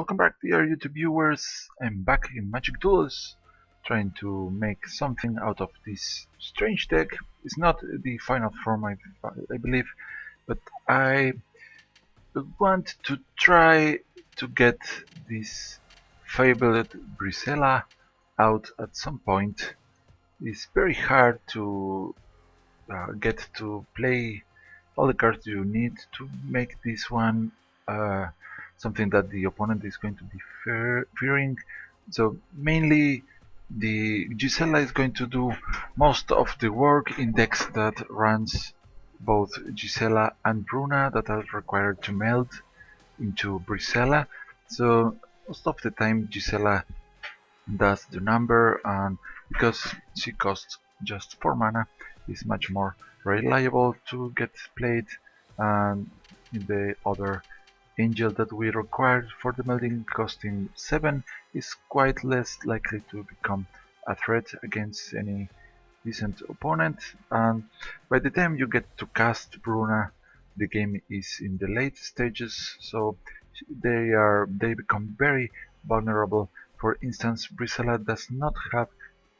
Welcome back, dear YouTube viewers. I'm back in Magic Tools, trying to make something out of this strange deck. It's not the final form, I believe, but I want to try to get this fabled Brisela out at some point. It's very hard to get to play all the cards you need to make this one something that the opponent is going to be fearing. So mainly the Gisela is going to do most of the work in decks that runs both Gisela and Bruna that are required to meld into Brisela. So most of the time Gisela does the number, and because she costs just 4 mana, is much more reliable to get played, and the other angel that we required for the melding, costing 7, is quite less likely to become a threat against any decent opponent. And by the time you get to cast Bruna, the game is in the late stages, so they become very vulnerable. For instance, Brisela does not have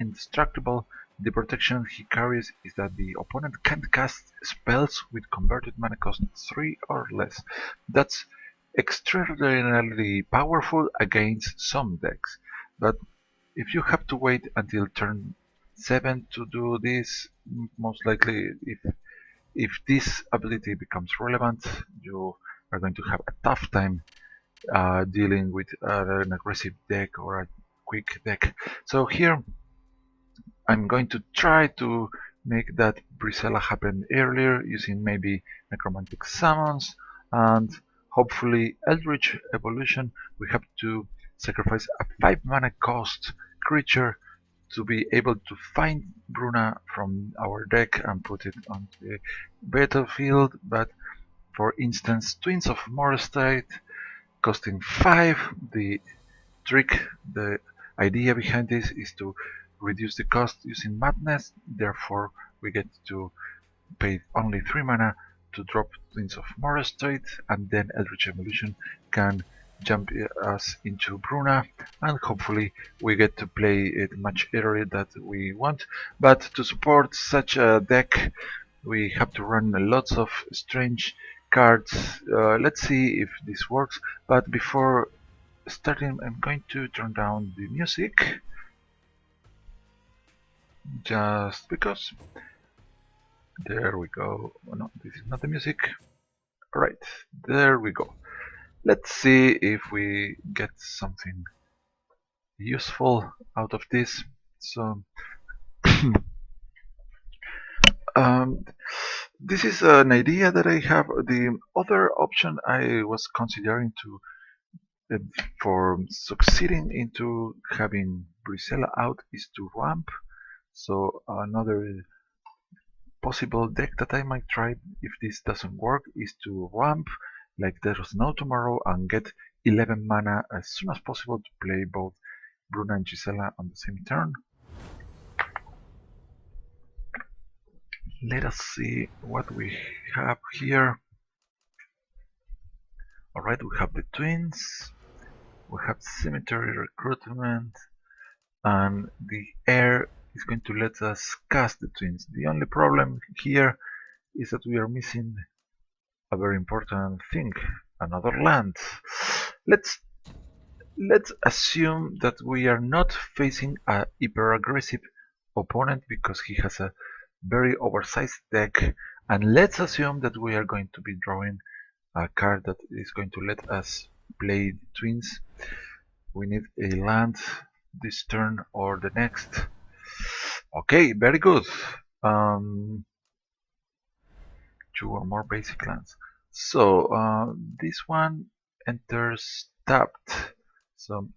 indestructible. The protection he carries is that the opponent can't cast spells with converted mana cost 3 or less. That's extraordinarily powerful against some decks, but if you have to wait until turn 7 to do this, most likely if this ability becomes relevant, you are going to have a tough time dealing with an aggressive deck or a quick deck. So here I'm going to try to make that Brisela happen earlier using maybe Necromantic Summons and hopefully Eldritch Evolution. We have to sacrifice a 5 mana cost creature to be able to find Bruna from our deck and put it on the battlefield. But for instance, Twins of Morkrut costing 5. The idea behind this is to reduce the cost using Madness, therefore we get to pay only 3 mana to drop Twins of Morkrut, and then Eldritch Evolution can jump us into Bruna, and hopefully we get to play it much earlier than we want. But to support such a deck we have to run lots of strange cards. Let's see if this works, but before starting I'm going to turn down the music just because. There we go. Oh, no, this is not the music. Right, there we go. Let's see if we get something useful out of this. So this is an idea that I have. The other option I was considering to for succeeding into having Brisela out is to ramp. So another possible deck that I might try if this doesn't work is to ramp like there's no tomorrow and get 11 mana as soon as possible to play both Bruna and Gisela on the same turn. Let us see what we have here. Alright, we have the twins, we have cemetery recruitment, and the air is going to let us cast the twins. The only problem here is that we are missing a very important thing, another land. Let's assume that we are not facing a hyper aggressive opponent because he has a very oversized deck, and let's assume that we are going to be drawing a card that is going to let us play the twins. We need a land this turn or the next. Okay, very good. 2 or more basic lands. So this one enters tapped. So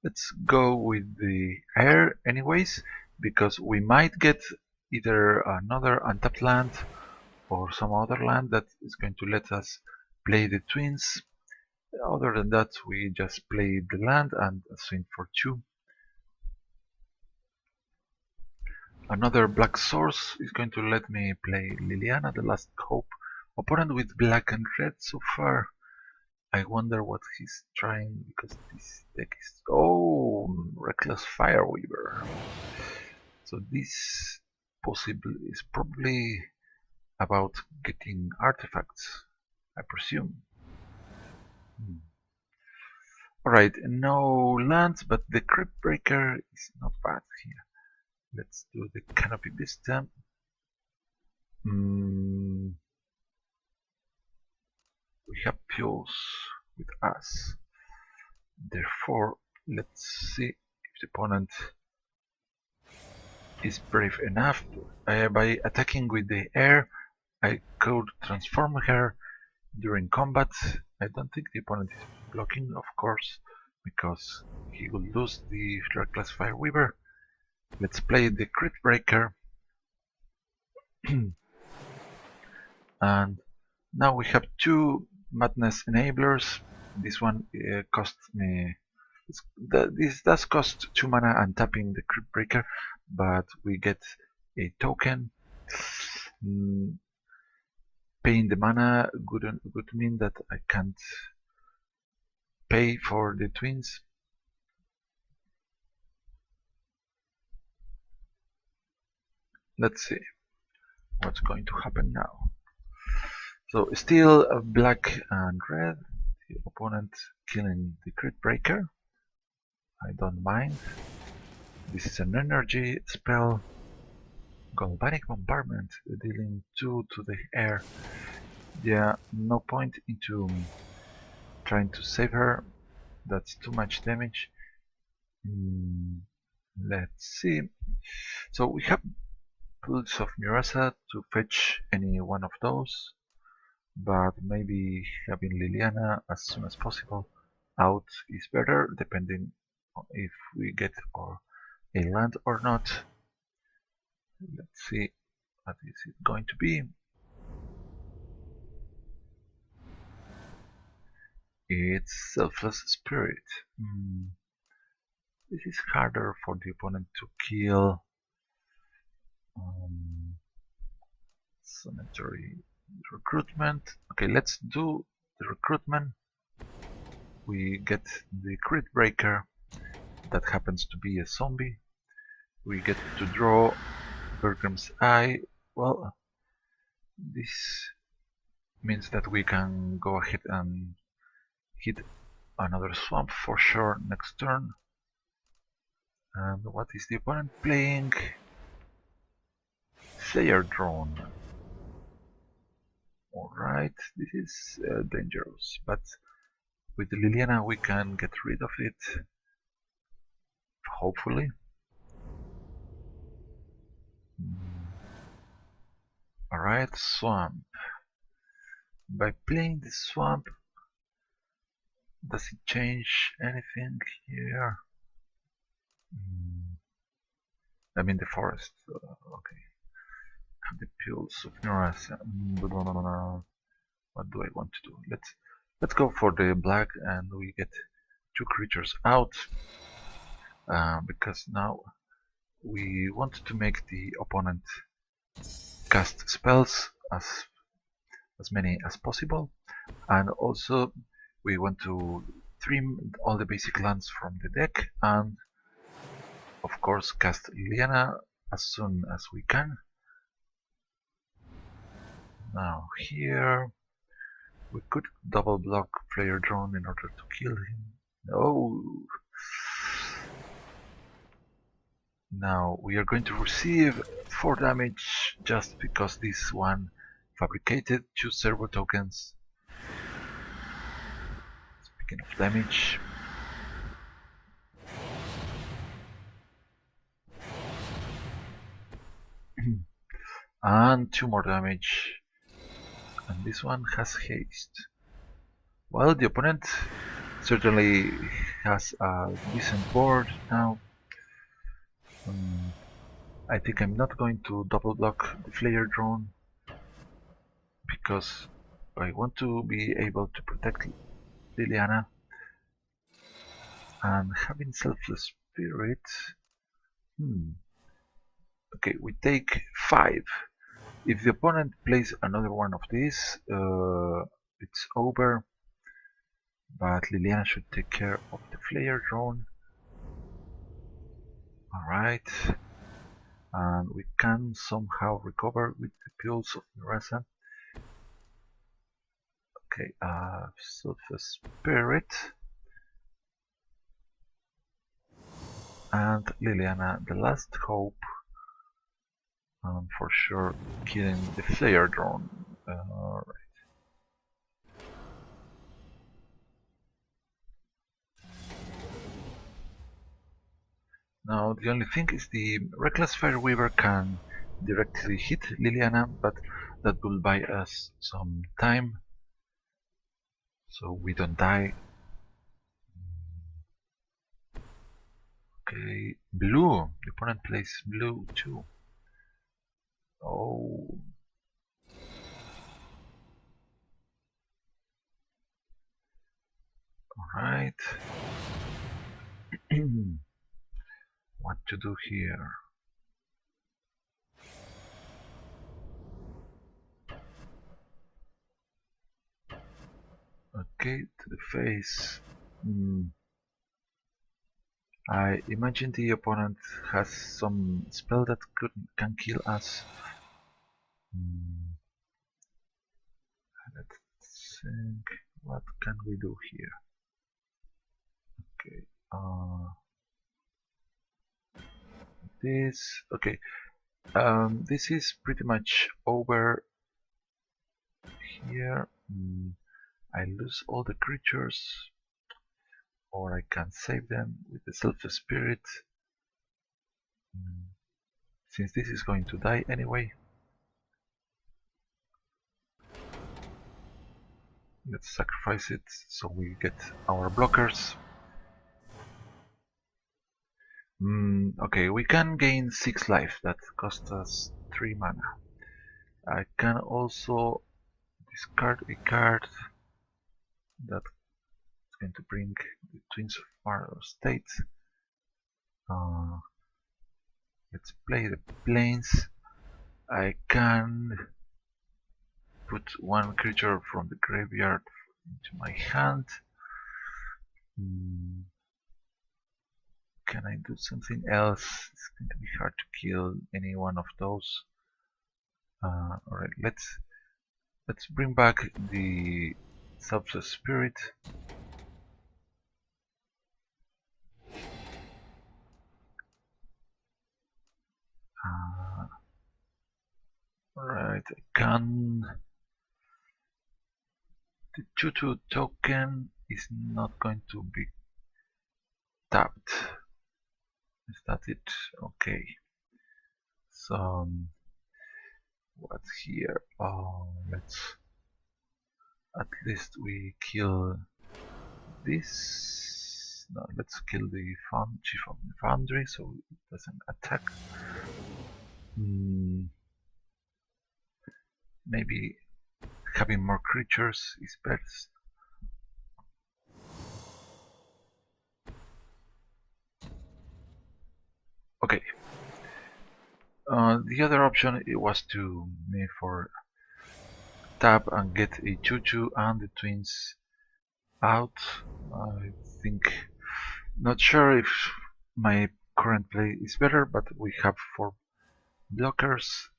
let's go with the air anyways, because we might get either another untapped land or some other land that is going to let us play the twins. Other than that, we just play the land and swing for 2. Another black source is going to let me play Liliana, the Last Hope. Opponent with black and red so far. I wonder what he's trying, because this deck is... Oh, Reckless Fireweaver. So this possibly is probably about getting artifacts, I presume. Alright, no lands, but the Crypt Breaker is not bad here. Let's do the Canopy this time. We have Pulse with us. Therefore, let's see if the opponent is brave enough. By attacking with the air, I could transform her during combat. I don't think the opponent is blocking, of course, because he will lose the Reckless Fireweaver. Let's play the Crit Breaker. And now we have two Madness Enablers. This one costs me... This does cost 2 mana and tapping the Crypt Breaker, but we get a token. Paying the mana would mean that I can't pay for the twins. Let's see what's going to happen now. So still black and red. The opponent killing the Crit Breaker. I don't mind. This is an energy spell. Galvanic Bombardment, dealing 2 to the air. Yeah, no point into trying to save her. That's too much damage. Let's see. So we have Pulse of Murasa to fetch any one of those, but maybe having Liliana as soon as possible out is better, depending on if we get a land or not. Let's see what is it going to be. It's Selfless Spirit. This is harder for the opponent to kill. Cemetery recruitment. Okay, let's do the recruitment. We get the Crit Breaker. That happens to be a zombie. We get to draw Bergram's Eye. Well, this means that we can go ahead and hit another swamp for sure next turn. And what is the opponent playing? Slayer Drone. Alright, this is dangerous, but with Liliana we can get rid of it, hopefully. Alright, swamp. By playing the swamp, does it change anything here? I mean the forest. Okay. The Pulse of Neuras. What do I want to do? Let's go for the black, and we get 2 creatures out, because now we want to make the opponent cast spells as many as possible, and also we want to trim all the basic lands from the deck, and of course cast Liliana as soon as we can. Now here we could double block Player Drone in order to kill him. No. Now we are going to receive 4 damage just because this one fabricated 2 servo tokens. Speaking of damage, and 2 more damage, and this one has haste. Well, the opponent certainly has a decent board now. I think I'm not going to double block the Flayer Drone, because I want to be able to protect Liliana, and having Selfless Spirit. Okay, we take 5. If the opponent plays another one of these, it's over. but Liliana should take care of the flare drone. Alright, and we can somehow recover with the pills of Mirasa. Okay, Sulfur Spirit. And Liliana, the last hope. For sure, killing the flare drone. Alright. Now, the only thing is the Reckless Fireweaver can directly hit Liliana, but that will buy us some time, so we don't die. Okay, blue. The opponent plays blue too. Oh. Alright. What to do here? Okay, to the face. I imagine the opponent has some spell that can kill us. Let's think. What can we do here? Okay. This. Okay. This is pretty much over here. I lose all the creatures, or I can save them with the Self Spirit. Since this is going to die anyway. Let's sacrifice it so we get our blockers. Okay, we can gain 6 life, that costs us 3 mana. I can also discard a card that's going to bring the Twins of Marlow State. Let's play the Plains. I can put one creature from the graveyard into my hand. Can I do something else? It's going to be hard to kill any one of those. Alright, let's bring back the Substance Spirit. Alright, I can. The 2/2 token is not going to be tapped. Is that it? Okay. So what's here? Let's at least we kill this. No, let's kill the chief of the foundry so it doesn't attack. Maybe having more creatures is best. Okay. The other option it was to me for tap and get a 2/2 and the twins out. I think, not sure if my current play is better, but we have 4 blockers.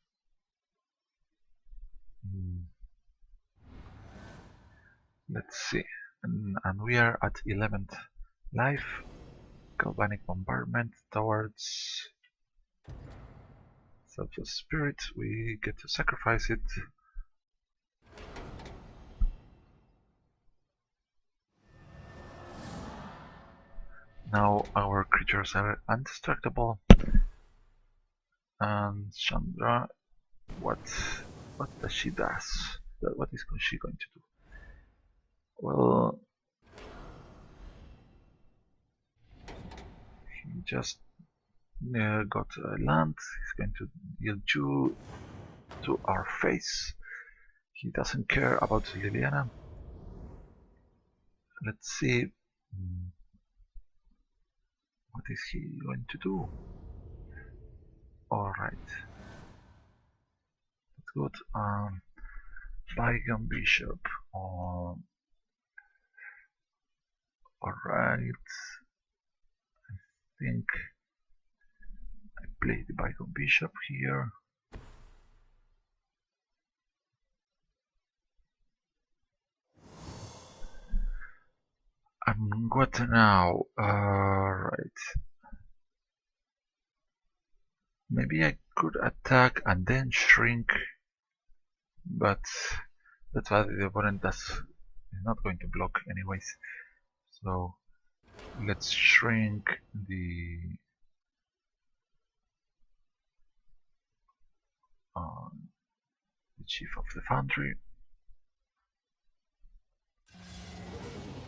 Let's see, and we are at 11th life. Galvanic Bombardment towards Selfless Spirit. We get to sacrifice it. Now our creatures are indestructible. And Chandra, what does she does? What is she going to do? Well, he just got a land. He's going to deal 2 to our face. He doesn't care about Liliana. Let's see. What is he going to do? Alright. That's good. Bygone Bishop. Alright, I think I play the bygone bishop here. What now? Right. Maybe I could attack and then shrink, but that's why the opponent is not going to block anyways. So let's shrink the chief of the foundry.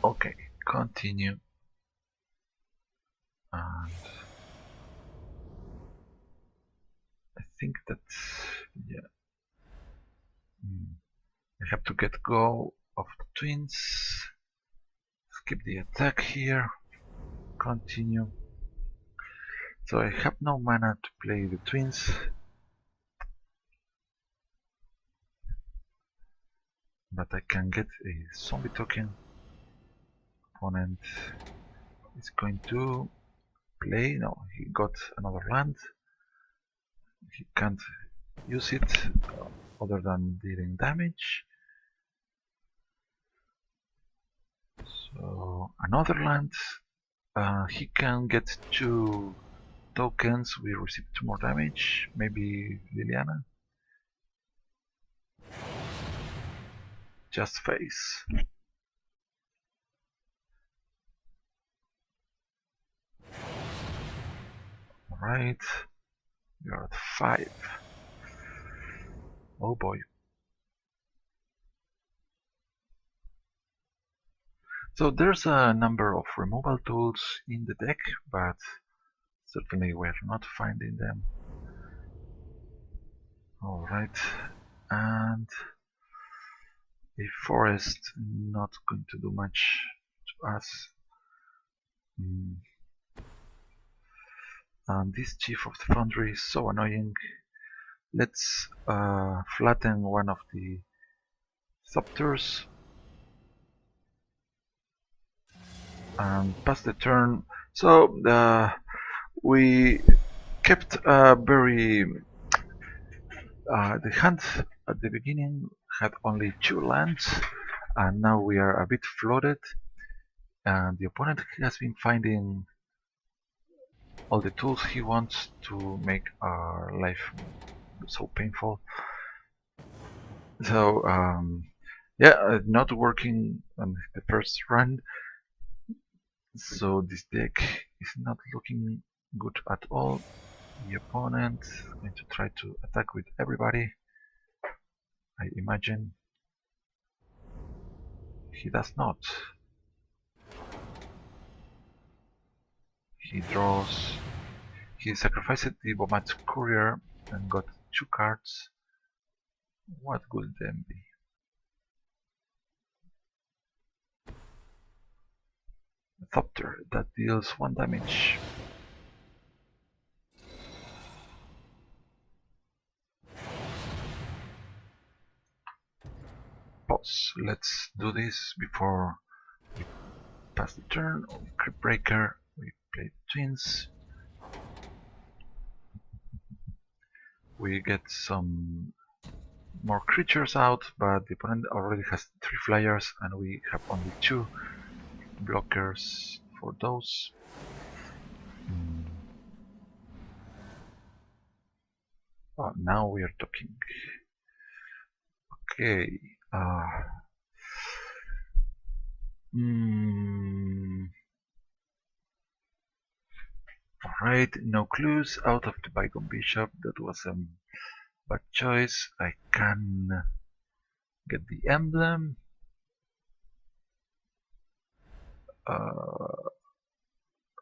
Okay, continue. And I think that, yeah, I have to get go of the twins. Skip the attack here. Continue. So I have no mana to play the twins. But I can get a zombie token. Opponent is going to play. No, he got another land. He can't use it other than dealing damage. So another land. He can get 2 tokens. We receive 2 more damage. Maybe Liliana. Just face. Alright. You're at 5. Oh boy. So there's a number of removal tools in the deck, but certainly we're not finding them. Alright, and a forest not going to do much to us. And this chief of the foundry is so annoying. Let's flatten one of the scepters and pass the turn. So we kept very the hand at the beginning had only 2 lands, and now we are a bit flooded, and the opponent has been finding all the tools he wants to make our life so painful. So yeah, not working on the first run. So this deck is not looking good at all. The opponent is going to try to attack with everybody, I imagine. He does not. He draws. He sacrificed the Bomat Courier and got 2 cards. What could them be? A Thopter that deals 1 damage. Pause. Let's do this before we pass the turn. Crypt Breaker. We play twins. We get some more creatures out, but the opponent already has 3 flyers and we have only 2 blockers for those. Oh, now we are talking. Okay. Alright, no clues out of the bygone bishop. That was a bad choice. I can get the emblem.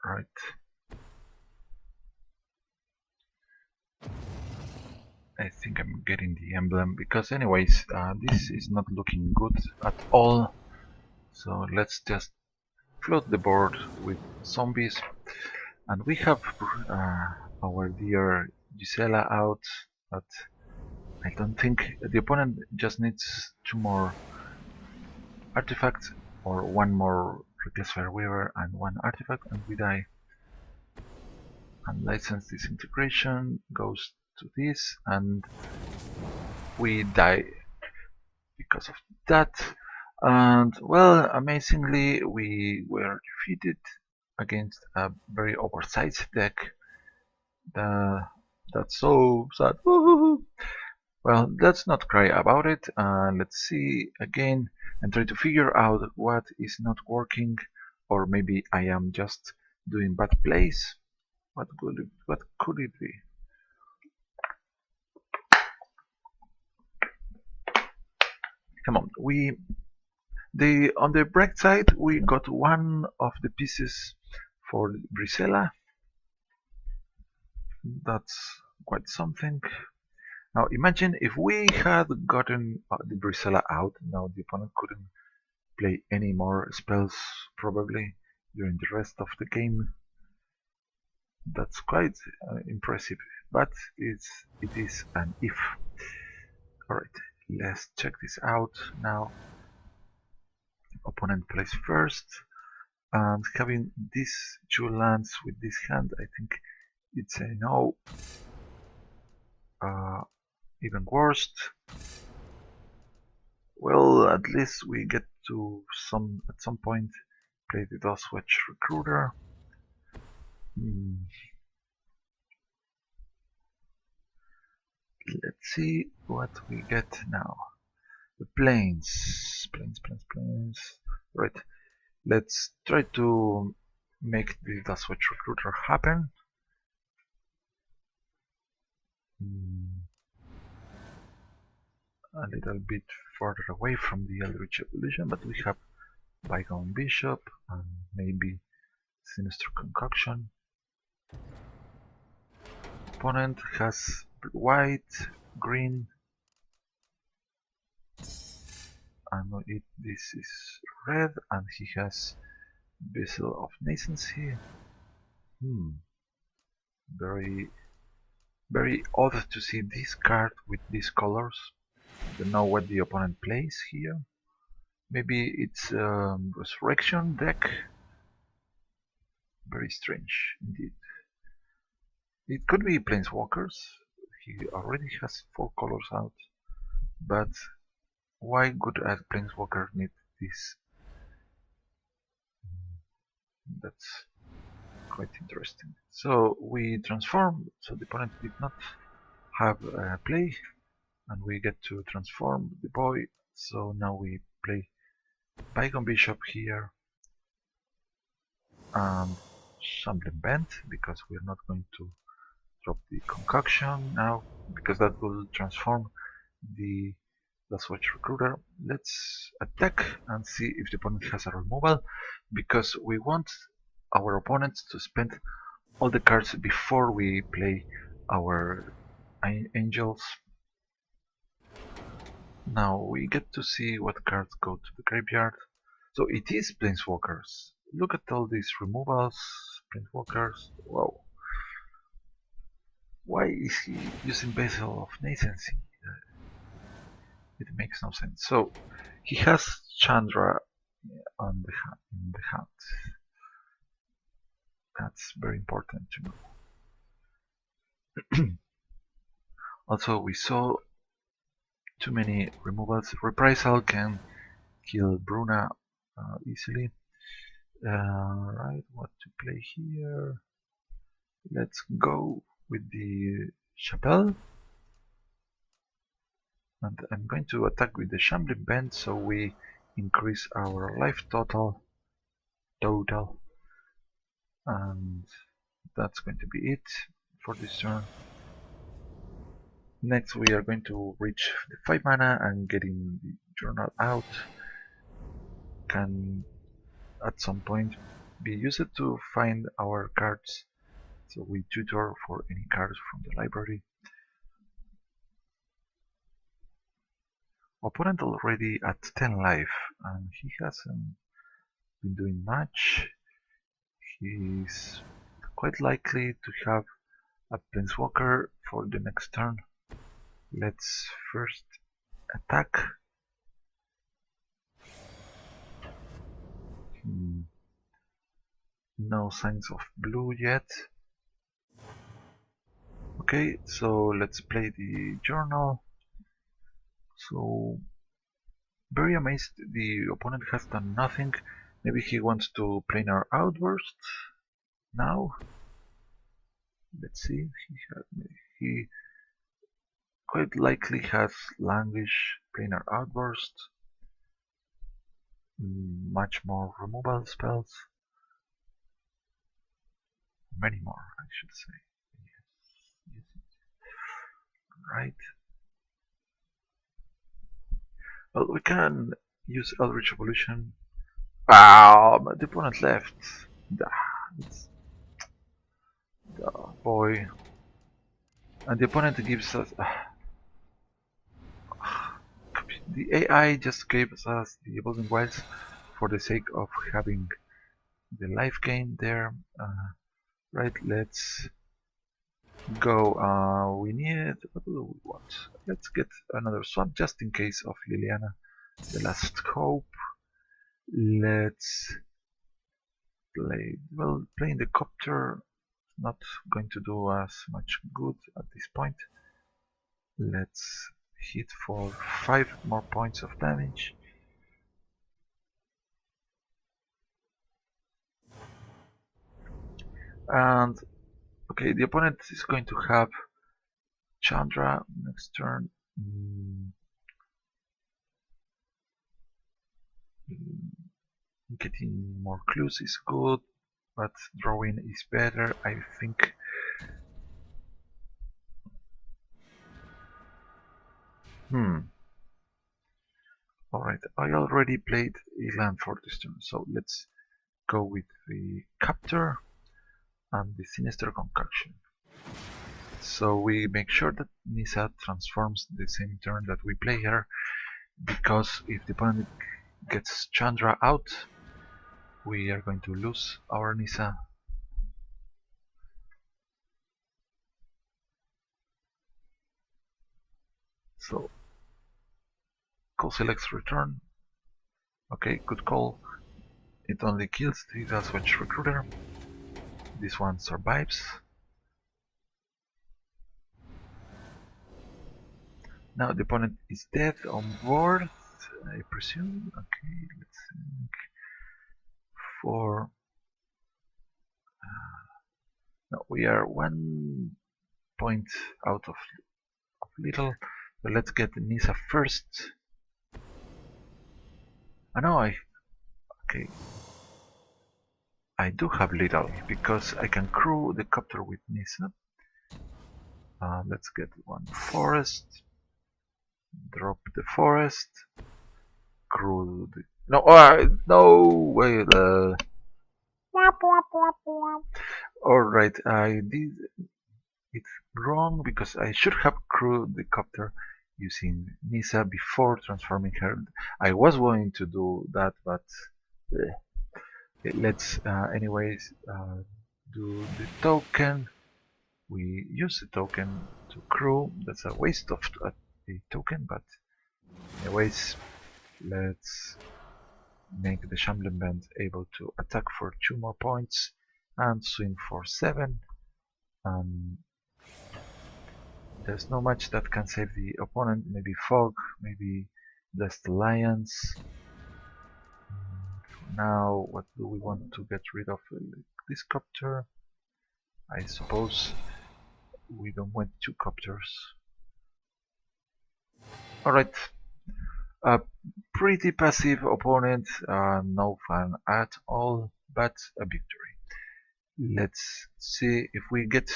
Right. I think I'm getting the emblem because anyways, this is not looking good at all. So let's just flood the board with zombies. And we have our dear Brisela out, but I don't think the opponent just needs 2 more artifacts or 1 more Reckless Fireweaver and 1 artifact, and we die. And License Disintegration goes to this, and we die because of that. And well, amazingly, we were defeated against a very oversized deck. That's so sad. Well, let's not cry about it. Let's see again and try to figure out what is not working, or maybe I am just doing bad plays. What could it be? Come on, on the bright side we got one of the pieces for Brisela. That's quite something. Now imagine if we had gotten the Brisela out, now the opponent couldn't play any more spells probably during the rest of the game. That's quite impressive, but it is an if. Alright, let's check this out now. Opponent plays first, and having these 2 lands with this hand, I think it's a no. Even worse. Well, at least we get to at some point play the Doswatch Recruiter. Let's see what we get now. The planes. Right. Let's try to make the Doswatch Recruiter happen. A little bit further away from the Eldritch Evolution, but we have Bygone Bishop and maybe Sinister Concoction. Opponent has white, green, and this is red, and he has Vessel of Nascency. Very odd to see this card with these colors. Don't know what the opponent plays here. Maybe it's a Resurrection deck. Very strange indeed. It could be Planeswalkers. He already has 4 colors out. But why would a Planeswalker need this? That's quite interesting. So we transform, so the opponent did not have a play, and we get to transform the boy. So now we play Bygone Bishop here and Shambling Bent, because we're not going to drop the Concoction now, because that will transform the Doswatch Recruiter. Let's attack and see if the opponent has a removal, because we want our opponents to spend all the cards before we play our angels. Now we get to see what cards go to the graveyard. So it is Planeswalkers. Look at all these removals. Planeswalkers. Wow. Why is he using Vessel of Nascency? It makes no sense. So he has Chandra in the hand. That's very important to know. Also, we saw too many removals. Reprisal can kill Bruna easily. Right, what to play here? Let's go with the Chapelle. And I'm going to attack with the Shambling Bend, so we increase our life total. And that's going to be it for this turn. Next we are going to reach the 5 mana, and getting the journal out can at some point be used to find our cards. So we tutor for any cards from the library. Opponent already at 10 life, and he hasn't been doing much. He's quite likely to have a Planeswalker for the next turn. Let's first attack. No signs of blue yet. Okay, so let's play the journal. So, very amazed the opponent has done nothing. Maybe he wants to planar outburst now. Let's see. He quite likely has language planar outburst. Much more removal spells. Many more, I should say. Yes. Right. Well, we can use Eldritch Evolution. But the opponent left. It's, boy. And the opponent gives us... the AI just gave us the Evolving Wilds for the sake of having the life gain there. Right, let's go. We need... what do we want? Let's get another swamp just in case of Liliana, the last hope. Let's play... well, playing the copter not going to do us much good at this point. Let's hit for 5 more points of damage. And okay, the opponent is going to have Chandra next turn. Getting more clues is good, but drawing is better, I think. Alright, I already played a land for this turn, so let's go with the Captor and the Sinister Concoction. So we make sure that Nissa transforms the same turn that we play her, because if the opponent gets Chandra out, we are going to lose our Nissa. So, call selects return. Okay, good call. It only kills the Daswatch Recruiter. This one survives. Now the opponent is dead on board, I presume. Okay, let's think. For no, we are 1 point out of little. So let's get Nissa first. No, okay. I do have little because I can crew the copter with Nissa. Let's get one forest. Drop the forest. Crew the... no, no, wait. Alright, I did it wrong because I should have crewed the copter using Nissa before transforming her. I was going to do that, but let's anyways do the token. We use the token to crew. That's a waste of a token, but anyways, let's make the Shambling Band able to attack for 2 more points and swing for 7. There's not much that can save the opponent. Maybe Fog, maybe Dust Alliance. Now, what do we want to get rid of? This copter. I suppose we don't want 2 copters. Alright. A pretty passive opponent, no fun at all, but a victory. Let's see if we get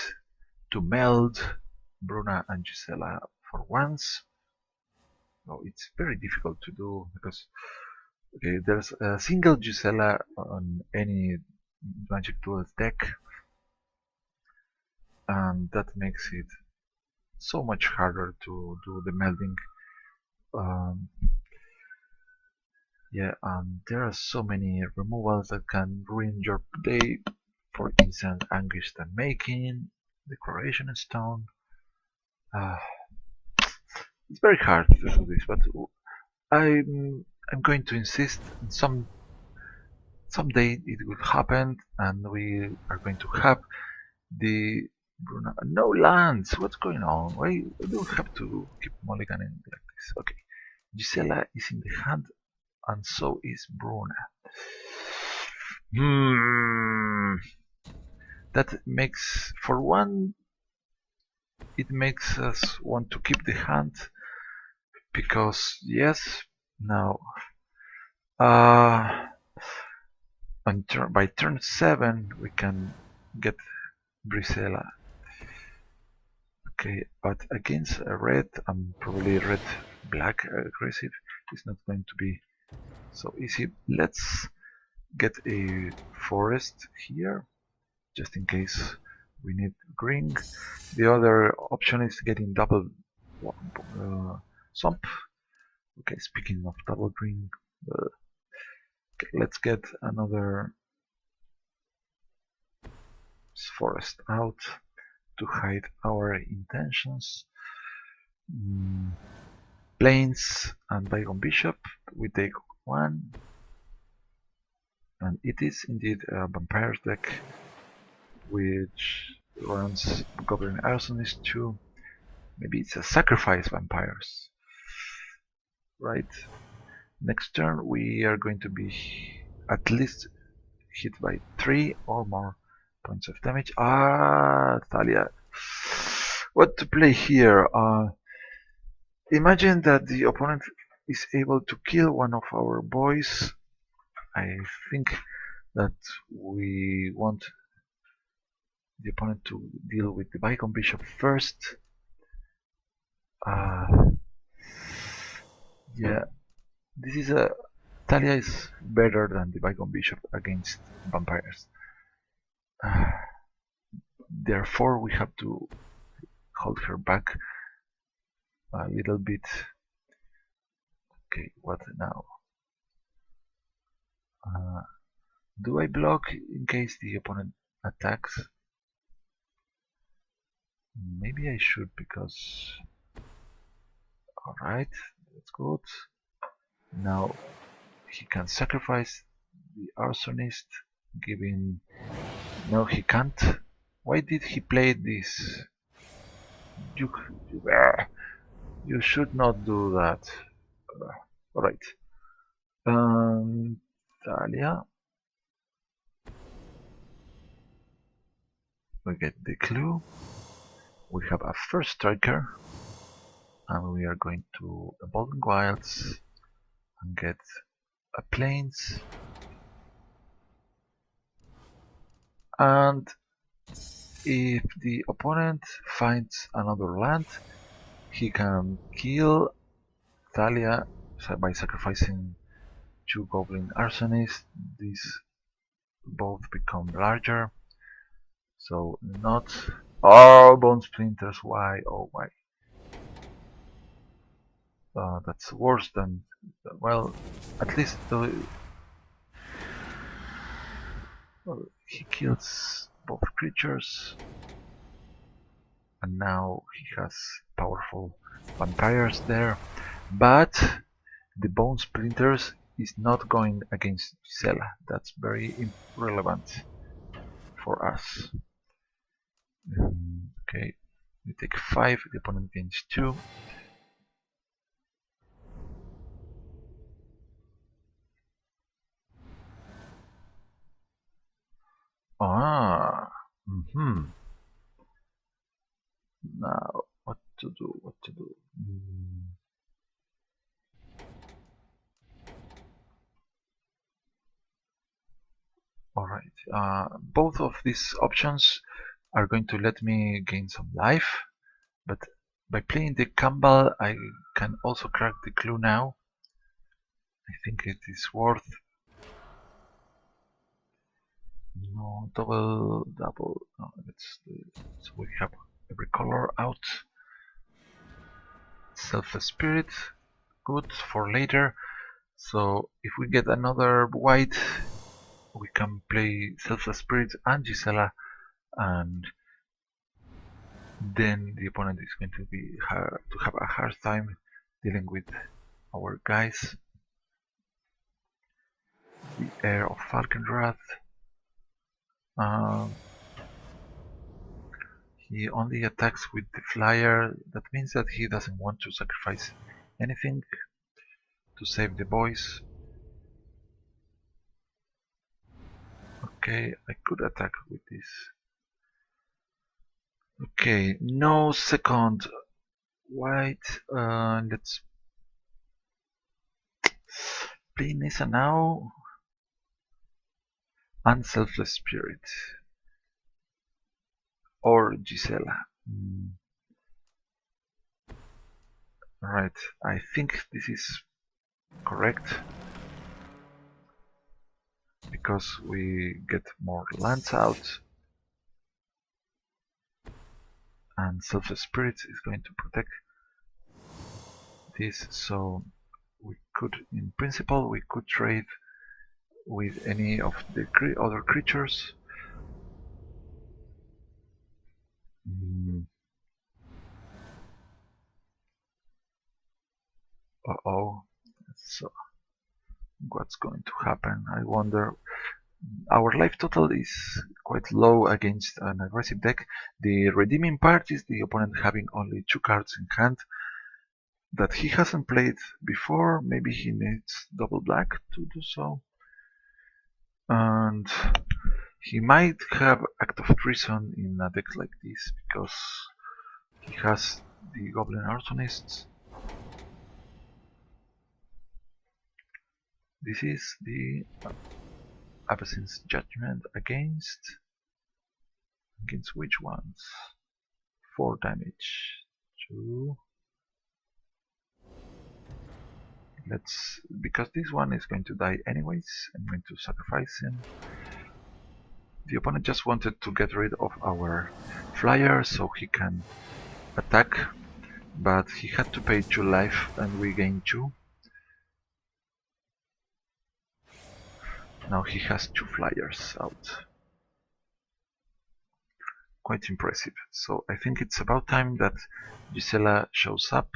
to meld Bruna and Gisela for once. Oh, it's very difficult to do because okay, there's a single Gisela on any Magic Duels deck, and that makes it so much harder to do the melding. Yeah, there are so many removals that can ruin your day. For instance, Anguished Unmaking, Declaration Stone. It's very hard to do this, but I'm going to insist on someday it will happen, and we are going to have the Bruna. No lands. What's going on? Why do we have to keep mulliganing like this? Okay, Gisela is in the hand, and so is Bruna. That makes, for one, it makes us want to keep the hand because yes, now by turn 7 we can get Brisela. Okay, but against a red and probably red black aggressive is not going to be so easy. Let's get a forest here just in case we need green. The other option is getting double swamp. Okay, speaking of double green, okay, let's get another forest out to hide our intentions. Plains and Bygone Bishop, we take one, and it is indeed a vampire deck which runs Goblin Arsonist 2. Maybe it's a sacrifice vampires, right? Next turn we are going to be at least hit by 3 or more points of damage. Thalia. What to play here? Imagine that the opponent is able to kill one of our boys. I think that we want the opponent to deal with the Bygone Bishop first. Yeah, this is a Talia is better than the Bygone Bishop against vampires. Therefore, we have to hold her back a little bit. Okay, what now? Do I block in case the opponent attacks? Maybe I should because... Alright, that's good. Now he can sacrifice the Arsonist, giving... No, he can't. Why did he play this? You should not do that. Alright. Thalia. We get the clue. We have a first striker. And we are going to Evolving Wilds and get a Plains. And if the opponent finds another land, he can kill Thalia by sacrificing 2 Goblin Arsonists. These both become larger. So not... Oh, Bone Splinters, why? Oh, why? That's worse than... Well, at least he kills both creatures. And now he has powerful vampires there. But the Bone Splinters is not going against Brisela. That's very irrelevant for us. Okay, we take 5, the opponent gains 2. Now, what to do? Alright, both of these options are going to let me gain some life, but by playing the Campbell I can also crack the clue now. I think it is worth... No, double, no, so we have every color out. Self-Spirit, good for later. So if we get another white, we can play Self-Spirit and Gisela, and then the opponent is going to have a hard time dealing with our guys. the heir of Falkenrath. Um, he only attacks with the flyer. That means that he doesn't want to sacrifice anything to save the boys. Okay, I could attack with this. Okay, no second white. Let's play Nissa now. Unselfless Spirit. Or Gisela. Right, I think this is correct. Because we get more lands out. And Selfless Spirit is going to protect this, so we could, in principle, we could trade with any of the other creatures. Uh-oh. So, what's going to happen? I wonder. Our life total is quite low against an aggressive deck. The redeeming part is the opponent having only 2 cards in hand that he hasn't played before. Maybe he needs double black to do so. And he might have Act of Treason in a deck like this because he has the Goblin Arsonists. This is the Abyssin's Judgment against which ones? 4 damage. 2. Let's, because this one is going to die anyways, I'm going to sacrifice him. The opponent just wanted to get rid of our flyer so he can attack, but he had to pay 2 life and we gain 2. Now he has 2 flyers out. Quite impressive. So I think it's about time that Brisela shows up.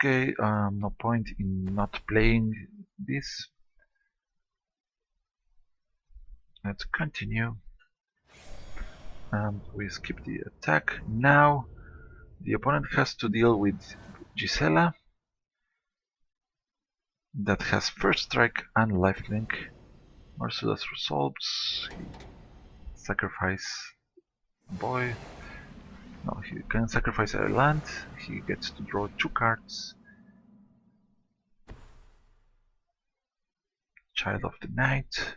Okay, no point in not playing this. Let's continue. And we skip the attack. Now the opponent has to deal with Gisela that has first strike and lifelink. Merciless resolves. He sacrifice boy. No, he can sacrifice a land. He gets to draw 2 cards. Child of the Night.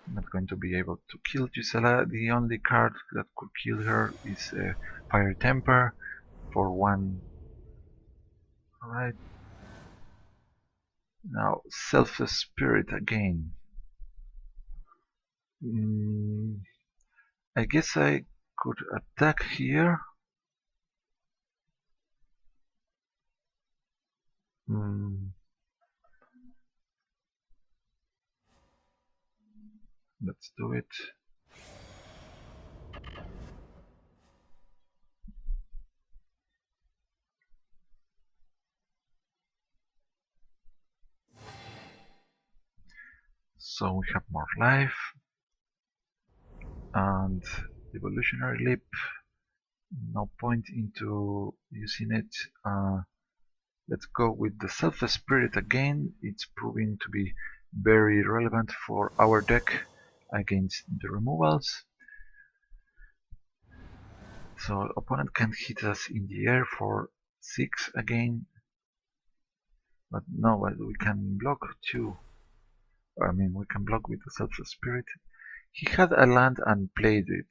I'm not going to be able to kill Gisela. The only card that could kill her is Fire Temper for 1. Alright. Now, Selfless Spirit again. I guess I could attack here. Let's do it. So we have more life. And Evolutionary Leap. No point into using it. Let's go with the Selfless Spirit again. It's proving to be very relevant for our deck against the removals. So opponent can hit us in the air for 6 again. But no, we can block 2. I mean, we can block with the Selfless Spirit. He had a land and played it.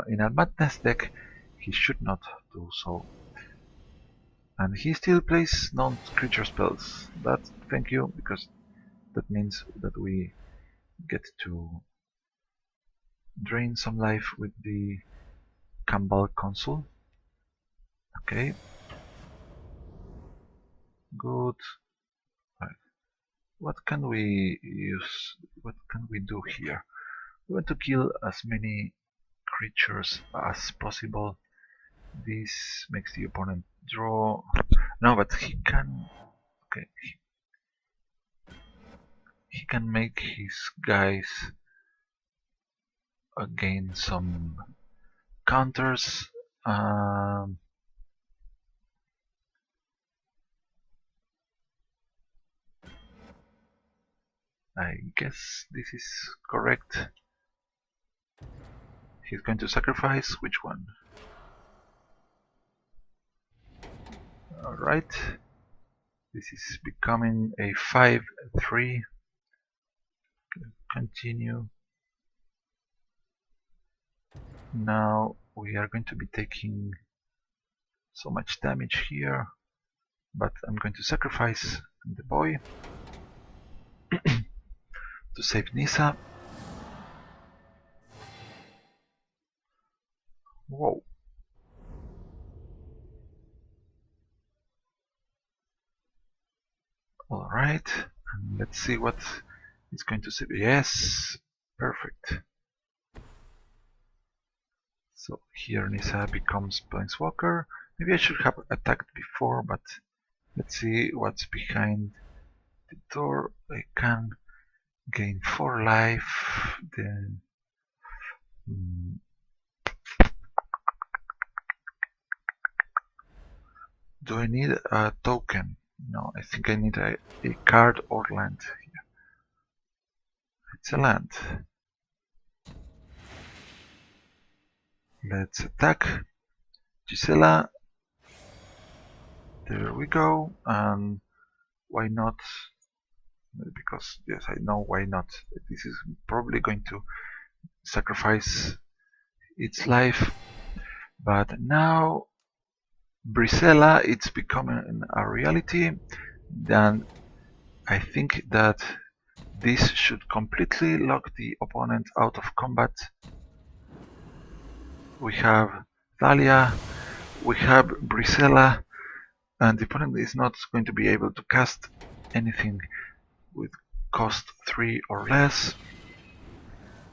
In a Madness deck, he should not do so. And he still plays non-creature spells. But thank you, because that means that we get to drain some life with the Kambal console. Okay. Good. Right. what can we use? What can we do here? We want to kill as many creatures as possible. This makes the opponent draw. No, but he can. Okay, he can make his guys gain some counters. Um, I guess this is correct. He's going to sacrifice which one? Alright. This is becoming a 5-3. Continue. Now we are going to be taking so much damage here, but I'm going to sacrifice the boy to save Nisa. Whoa. Alright, and let's see what it's going to say. Yes, perfect. So here Nisa becomes Planeswalker. Maybe I should have attacked before, but let's see what's behind the door. I can gain 4 life. Then do I need a token? No, I think I need a card or land here. It's a land. Let's attack Brisela. There we go. And why not? Because yes, I know why not. This is probably going to sacrifice its life. But now Brisela, it's becoming a reality. Then I think that this should completely lock the opponent out of combat. We have Thalia, we have Brisela, and the opponent is not going to be able to cast anything with cost 3 or less.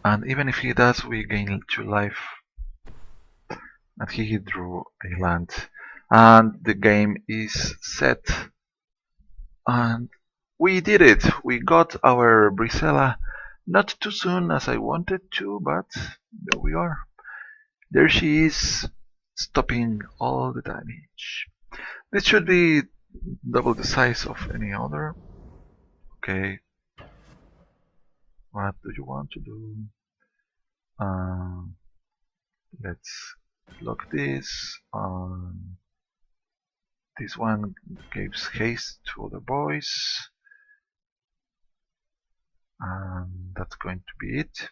And even if he does, we gain 2 life. And he drew a land. And the game is set. And we did it! We got our Brisela, not too soon as I wanted to, but there we are. There she is, stopping all the damage. This should be double the size of any other. Okay. What do you want to do? Let's lock this. This one gives haste to other boys. And that's going to be it.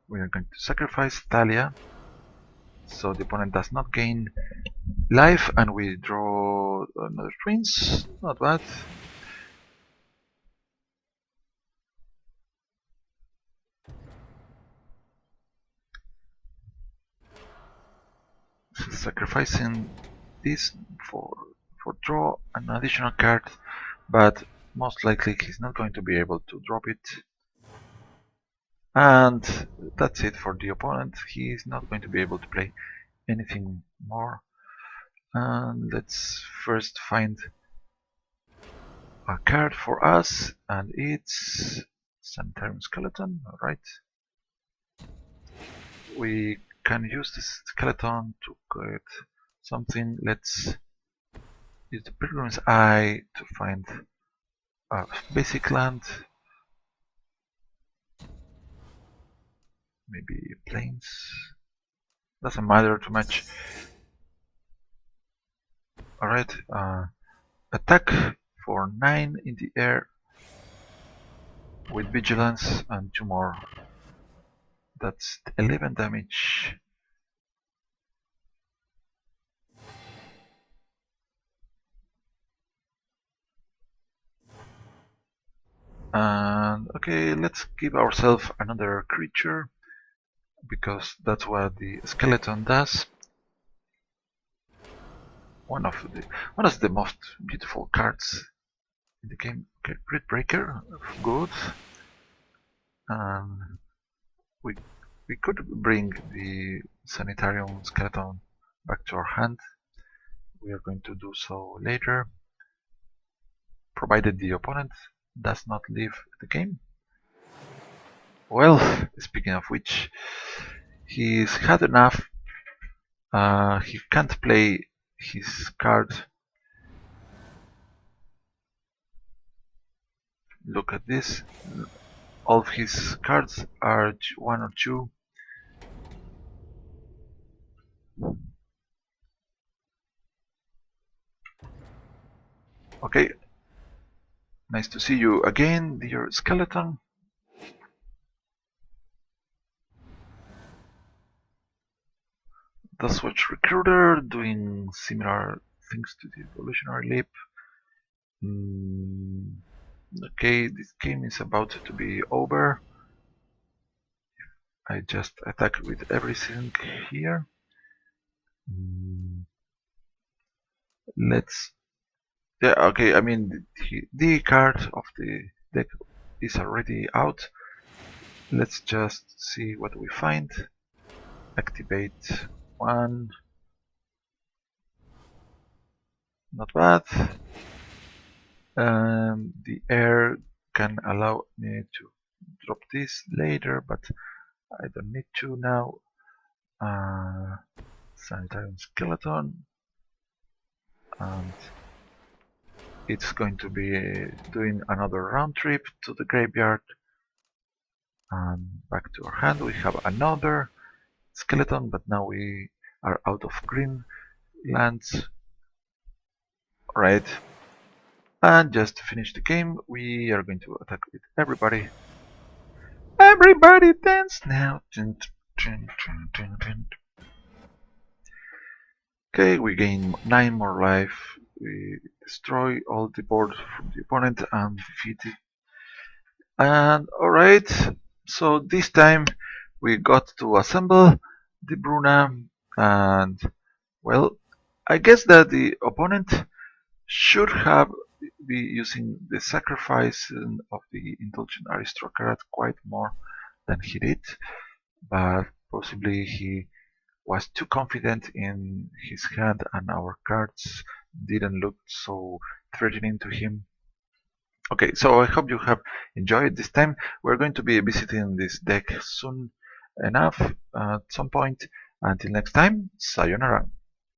We are going to sacrifice Thalia, so the opponent does not gain life, and we draw another twins. Not bad. Sacrificing this for draw an additional card, but most likely he's not going to be able to drop it. And that's it for the opponent. He is not going to be able to play anything more. And let's first find a card for us, and it's Sanitarium Skeleton. Alright. We can use this skeleton to get something. Let's use the Pilgrim's Eye to find a basic land. Maybe plains. Doesn't matter too much. Alright, attack for 9 in the air with vigilance and 2 more. That's 11 damage. And okay, let's give ourselves another creature. because that's what the skeleton does. One of the most beautiful cards in the game. Okay, Grid Breaker, good. And we we could bring the Sanitarium skeleton back to our hand. We are going to do so later, provided the opponent does not leave the game. Well, speaking of which, he's had enough. He can't play his card. Look at this. All of his cards are 1 or 2. Okay, nice to see you again, dear skeleton. The Switch Recruiter doing similar things to the Evolutionary Leap. Okay, this game is about to be over. I just attack with everything here. Let's. Yeah, okay, I mean, the card of the deck is already out. Let's just see what we find. Activate 1. Not bad. The air can allow me to drop this later, but I don't need to now. Sanitarium skeleton, and it's going to be doing another round trip to the graveyard, and back to our hand. We have another skeleton, but now we are out of green lands. Alright, and just to finish the game, we are going to attack with everybody. Everybody dance now! Okay, we gain 9 more life. We destroy all the board from the opponent and defeat it. And alright, so this time we got to assemble the Bruna, and well, I guess that the opponent should have be using the sacrifice of the Indulgent Aristocrat quite more than he did, but possibly he was too confident in his hand and our cards didn't look so threatening to him. Okay, so I hope you have enjoyed this time. We're going to be visiting this deck soon enough at some point. Until next time, sayonara.